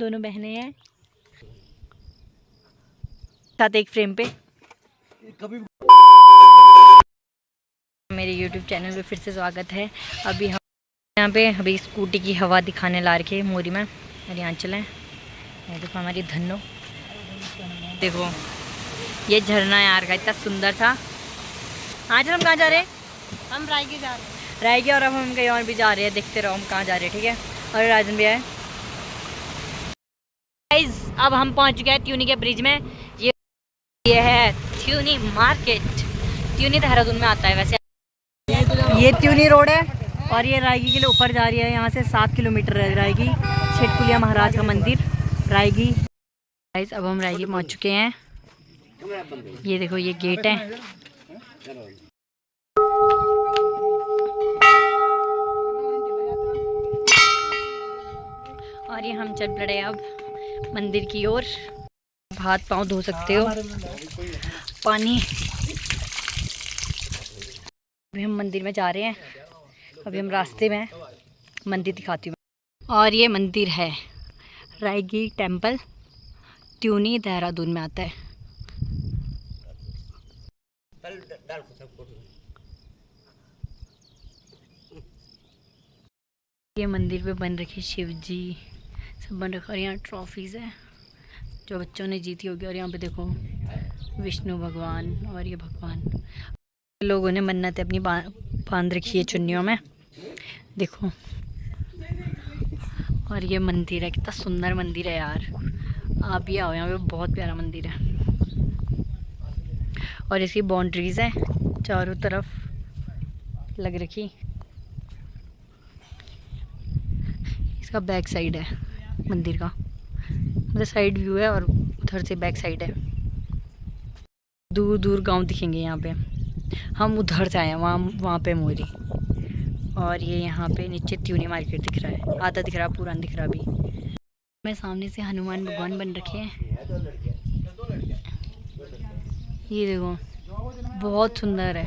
दोनों बहनें हैं साथ एक फ्रेम पे। मेरे YouTube चैनल पे फिर से स्वागत है। अभी हम यहाँ पे अभी स्कूटी की हवा दिखाने ला रखे मोरी में, और यहाँ चलें। ये देखो हमारी धन्नो, देखो ये झरना यार का इतना सुंदर था। आज हम कहाँ जा रहे हैं? हम रायगी जा रहे हैं। रायगी, और अब हम कहीं और भी जा रहे हैं। देखते रहो हम कहाँ जा रहे हैं, ठीक है। और राजन भी है। अब हम पहुँच चुके हैं त्यूनी के ब्रिज में। ये है त्यूनी मार्केट। त्यूनी देहरादून में आता है वैसे। ये त्यूनी रोड है और ये रायगी के लिए ऊपर जा रही है। यहाँ से 7 किलोमीटर है रायगी। शेटकुलिया महाराज का मंदिर रायगी। गाइस अब हम रायगी पहुँच चुके हैं। ये देखो ये गेट है। और ये हम चल पड़े अब मंदिर की ओर। हाथ पाँव धो सकते हो, पानी। अभी हम मंदिर में जा रहे हैं। अभी हम रास्ते में मंदिर दिखाती हूँ। और ये मंदिर है रायगी टेम्पल, त्यूनी देहरादून में आता है। ये मंदिर पे बन रखी शिव जी सब बन रखा। और यहाँ ट्रॉफीज़ है जो बच्चों ने जीती होगी। और यहाँ पे देखो विष्णु भगवान और ये भगवान। लोगों ने मन्नत अपनी बांध रखी है चुन्नियों में, देखो। और ये मंदिर है, कितना सुंदर मंदिर है यार। आप भी आओ, यहाँ पे बहुत प्यारा मंदिर है। और इसकी बाउंड्रीज है चारों तरफ लग रखी। इसका बैक साइड है मंदिर का, मतलब साइड व्यू है और उधर से बैक साइड है। दूर दूर गांव दिखेंगे यहाँ पे। हम उधर से आए हैं, वहाँ पे मोरी। और ये यहाँ पे नीचे त्यूनी मार्केट दिख रहा है, आधा दिख रहा, पूरा दिख रहा। अभी मैं सामने से हनुमान भगवान बन रखे हैं। ये देखो बहुत सुंदर है।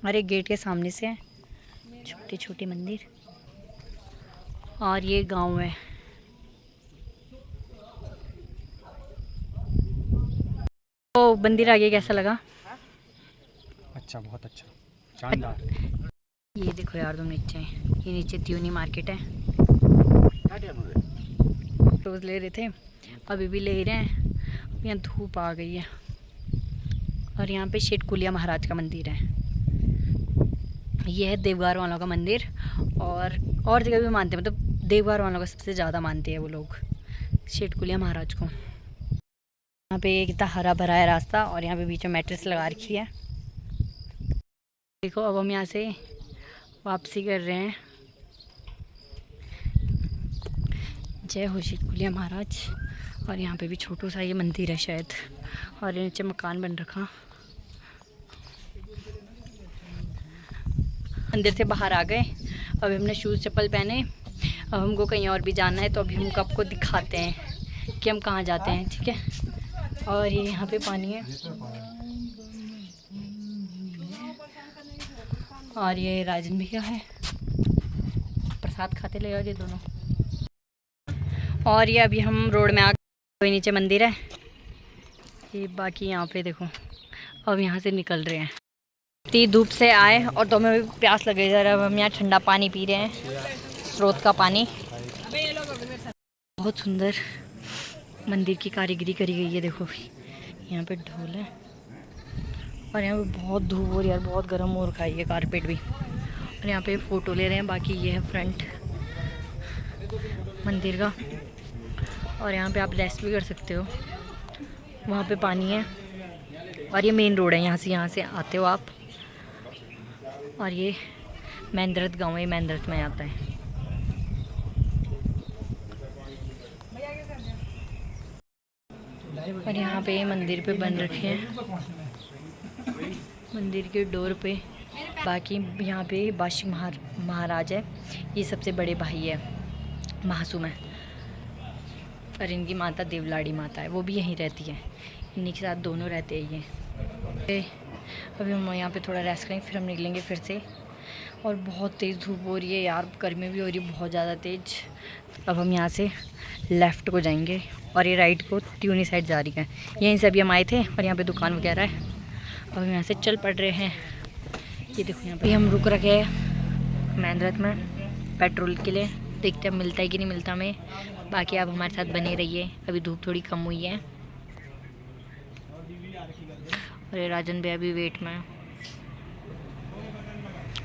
और एक गेट के सामने से छोटे छोटे मंदिर। और ये गांव है। तो मंदिर आगे कैसा लगा? अच्छा, बहुत अच्छा, शानदार। ये देखो यार तुम नीचे, ये नीचे त्यूनी मार्केट है। रोज़ ले रहे थे, अभी भी ले रहे हैं। यहाँ धूप आ गई है। और यहाँ पे शेटकुलिया महाराज का मंदिर है। ये है देवगार वालों का मंदिर। और जगह भी मानते हैं, मतलब देवगार वालों का सबसे ज़्यादा मानते हैं वो लोग शेटकुलिया महाराज को। यहाँ पे कितना हरा भरा है रास्ता। और यहाँ पे बीच में मैट्रेस लगा रखी है। देखो अब हम यहाँ से वापसी कर रहे हैं। जय हो शेटकुलिया महाराज। और यहाँ पे भी छोटू सा ये मंदिर है शायद। और ये नीचे मकान बन रखा। मंदिर से बाहर आ गए। अभी हमने शूज़ चप्पल पहने। अब हमको कहीं और भी जाना है, तो अभी हम आपको दिखाते हैं कि हम कहाँ जाते हैं, ठीक है। और ये यहाँ पे पानी है। और ये राजन भैया है, प्रसाद खाते ले ये दोनों। और ये अभी हम रोड में आ गए। नीचे मंदिर है ये, बाकी यहाँ पे देखो। अब यहाँ से निकल रहे हैं। इतनी धूप से आए और तो हमें भी प्यास लगे। जरा अब हम यहाँ ठंडा पानी पी रहे हैं, स्रोत का पानी। बहुत सुंदर मंदिर की कारीगरी करी गई है, देखो। यहाँ पे ढोल है। और यहाँ पे बहुत धूप हो रही है यार, बहुत गर्म हो रखा है ये कारपेट भी। और यहाँ पे फ़ोटो ले रहे हैं। बाकी ये है फ्रंट मंदिर का। और यहाँ पे आप रेस्ट भी कर सकते हो, वहाँ पे पानी है। और ये मेन रोड है, यहाँ से आते हो आप। और ये महेंद्रत गाँव है, महेंद्रत में आता है। और यहाँ पे मंदिर पे बन रखे हैं, मंदिर के डोर पे। बाकी यहाँ पे बाशी महाराज है, ये सबसे बड़े भाई है, महासुम है। और इनकी माता देवलाड़ी माता है, वो भी यहीं रहती है। इन्हीं के साथ दोनों रहते हैं ये। अभी हम यहाँ पे थोड़ा रेस्ट करेंगे, फिर हम निकलेंगे फिर से। और बहुत तेज़ धूप हो रही है यार, गर्मी भी हो रही है बहुत ज़्यादा तेज़। अब हम यहाँ से लेफ़्ट को जाएंगे और ये राइट को ट्यूनी साइड जा रही है। यहीं से अभी हम आए थे और यहाँ पे दुकान वगैरह है। अब हम यहाँ से चल पड़ रहे हैं। ये देखो यहाँ पे हम रुक रखे हैं महेंद्रथ में पेट्रोल के लिए। देखते हैं मिलता है कि नहीं मिलता हमें। बाकी आप हमारे साथ बने रहिए, अभी धूप थोड़ी कम हुई है। और ये राजन भैया अभी वेट में।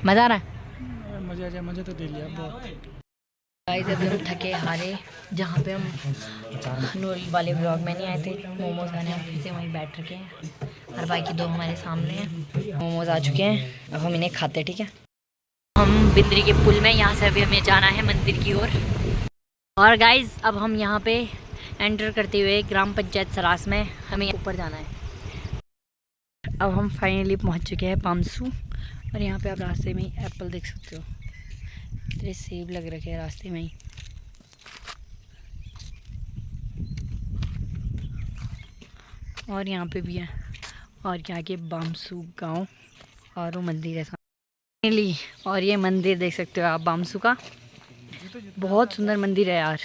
मज़ा आ रहा है? मज़े तो दे लिया बहुत। गाइस अभी हम थके हारे, जहाँ पे हम नूर वाले ब्लॉग में नहीं आए थे मोमोज खाने, हम फिर से वहीं बैठ रखे हैं। और बाकी दो हमारे सामने हैं, मोमोज आ चुके हैं, अब हम इन्हें खाते हैं। ठीक है, हम बिंदरी के पुल में, यहाँ से अभी हमें जाना है मंदिर की ओर। और गाइस अब हम यहाँ पे एंटर करते हुए ग्राम पंचायत सरास में हमें ऊपर जाना है। अब हम फाइनली पहुँच चुके हैं पामसू। और यहाँ पे आप रास्ते में ही एप्पल देख सकते हो, इतने सेब लग रखे हैं रास्ते में ही। और यहाँ पे भी है, और यहाँ के बामसू गांव और वो मंदिर है फाइनली। और ये मंदिर देख सकते हो आप बामसू का, बहुत सुंदर मंदिर है यार।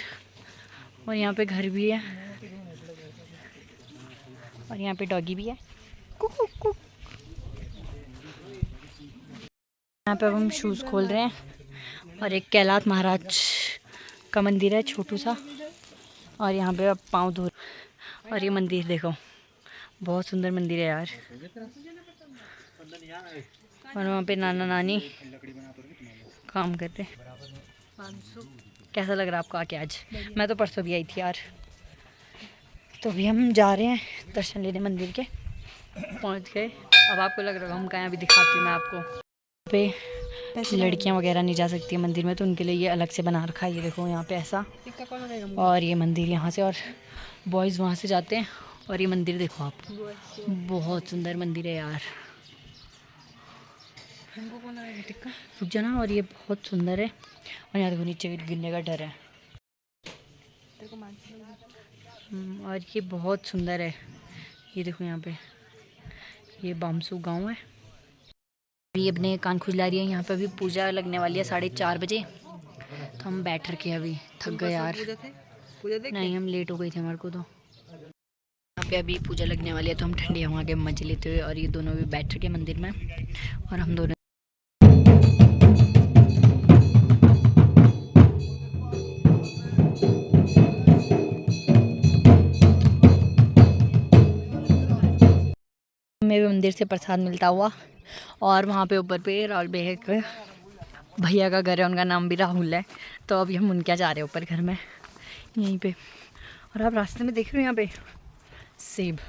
और यहाँ पे घर भी है, और यहाँ पे डॉगी भी है। कुकु कुकु। यहाँ पे अब हम शूज़ खोल रहे हैं। और एक कैलाश महाराज का मंदिर है छोटू सा, और यहाँ पे अब पाँव धो। और ये मंदिर देखो, बहुत सुंदर मंदिर है यार। और वहाँ पे नाना नानी काम करते। कैसा लग रहा है आपको आके आज? मैं तो परसों भी आई थी यार। तो अभी हम जा रहे हैं दर्शन लेने मंदिर के, पहुँच गए। अब आपको लग रहा है हम कहाँ, अभी दिखाती हूँ मैं आपको। पे लड़कियां वगैरह नहीं जा सकती है मंदिर में, तो उनके लिए ये अलग से बना रखा है। ये देखो यहाँ पे ऐसा, और ये मंदिर यहाँ से, और बॉयज़ वहाँ से जाते हैं। और ये मंदिर देखो आप, बहुत सुंदर मंदिर है यार, रुक जाना। और ये बहुत सुंदर है। और यहाँ देखो नीचे गिरने का डर है। और ये बहुत सुंदर है। ये देखो यहाँ पे, ये बामसू गांव है। अभी अपने कान खुजला रही है। यहाँ पे अभी पूजा लगने वाली है 4:30 बजे। तो हम बैठ रखे हैं, अभी थक गए यार। नहीं, हम लेट हो गए थे हमारे को। तो यहाँ पे अभी पूजा लगने वाली है, तो हम ठंडी हवा के मजे लेते हुए, और ये दोनों भी बैठ रखे मंदिर में। और हम दोनों में भी मंदिर से प्रसाद मिलता हुआ। और वहाँ पे ऊपर पे राहुल भैया का, भैया का घर है, उनका नाम भी राहुल है। तो अभी हम उनके जा रहे हैं ऊपर घर में यहीं पे। और आप रास्ते में देख रहे हो यहाँ पे सेब।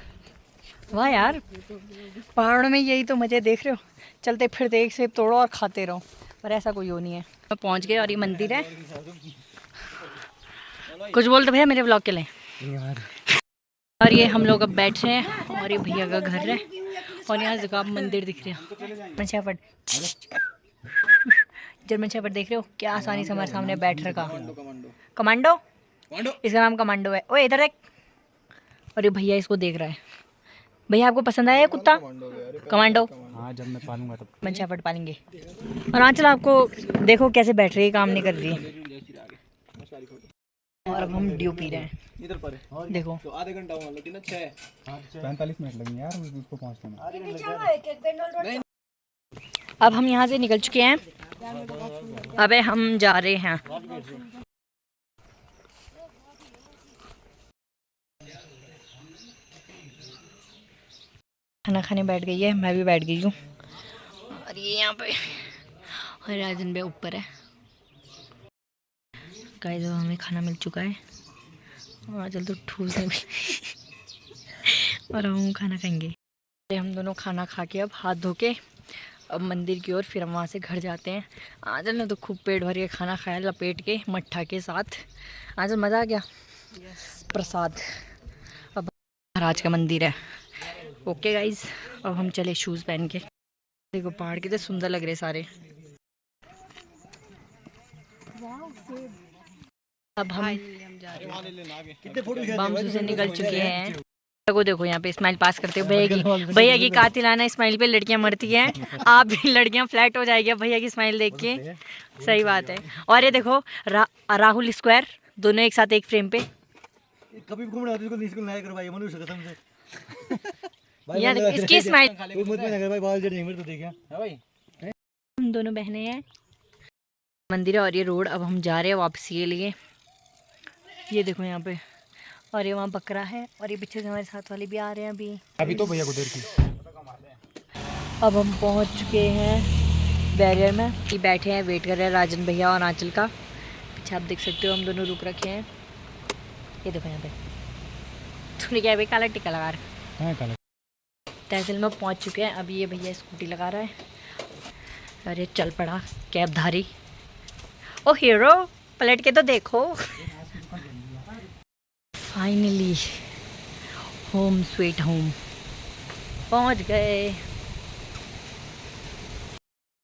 वाह यार, पहाड़ों में यही तो मज़े, देख रहे हो, चलते फिरते एक सेब तोड़ो और खाते रहो। पर ऐसा कोई हो नहीं है। तो पहुँच गए, और ये मंदिर है। कुछ बोल तो भैया मेरे ब्लॉग के लिए। और ये हम लोग अब बैठ रहे हैं, और ये भैया का घर है। और यहाँ से आप मंदिर दिख रहे हो, जर्मन शेफर्ड देख रहे हो, क्या आसानी से हमारे सामने बैठ रखा। कमांडो, इसका नाम कमांडो है। ओए इधर देख। और ये भैया इसको देख रहा है। भैया आपको पसंद आया कुत्ता कमांडो? हाँ, जब मैं पालूंगा तब जर्मन शेफर्ड पालेंगे। और आंचल आपको देखो कैसे बैठ रही है, काम नहीं कर रही है। और अब हम ड्यू पी रहे हैं, इधर पर देखो। तो आधे घंटा हुआ, लेकिन 45 मिनट लगेंगे यार उसको पहुंचने में। अब हम यहाँ से निकल चुके हैं, अबे हम जा रहे हैं। खाना खाने बैठ गई है, मैं भी बैठ गई हूँ। और ये यहाँ पे, और राजन भाई ऊपर है। गाइस अब हमें खाना मिल चुका है, और चल तो ठूस नहीं और हम खाना खाएंगे। हम दोनों खाना खा के अब हाथ धो के अब मंदिर की ओर, फिर हम वहाँ से घर जाते हैं। आंचल ने तो खूब पेट भर के खाना खाया लपेट के मट्ठा के साथ। आंचल मज़ा आ गया। प्रसाद, अब महाराज का मंदिर है। ओके गाइज, अब हम चले शूज़ पहन के। देखो पहाड़ कितने सुंदर लग रहे सारे। अब हम बामसू से निकल चुके हैं। को देखो यहाँ पे स्माइल पास करते हो भैया की कातिलाना स्माइल पे लड़कियां मरती हैं। आप भी लड़कियां फ्लैट हो जाएगी भैया की स्माइल देख के। सही बात है। और ये देखो राहुल स्क्वायर दोनों एक साथ एक फ्रेम पे। कभी भी घूमने आते इसको स्कूल नहीं करवाइए मनुष्य कसम से। यार इसकी स्माइल मत में अगर भाई बाल जड़ मेरे तो देखिए हां भाई हम दोनों बहनें हैं। मंदिर है और ये रोड अब हम जा रहे हैं वापसी के लिए। ये देखो यहाँ पे और ये वहाँ बकरा है और ये पीछे से हमारे साथ वाले भी आ रहे हैं अभी तो भैया को देर की। अब हम पहुँच चुके हैं बैरियर में। ये बैठे हैं वेट कर रहे हैं राजन भैया और आंचल का। पीछे आप देख सकते हो हम दोनों रुक रखे हैं। ये देखो यहाँ पे तूने क्या भाई काला टिक्का लगा रहा है। तहसील में पहुँच चुके हैं। अभी ये भैया स्कूटी लगा रहा है। अरे चल पड़ा कैबधारी। ओ हीरो पलट के तो देखो। फाइनली होम स्वीट होम पहुंच गए।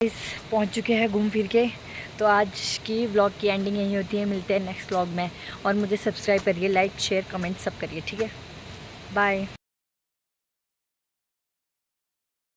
पहुंच चुके हैं घूम फिर के। तो आज की व्लॉग की एंडिंग यही होती है। मिलते हैं नेक्स्ट व्लॉग में और मुझे सब्सक्राइब करिए, लाइक शेयर कमेंट सब करिए, ठीक है। बाय।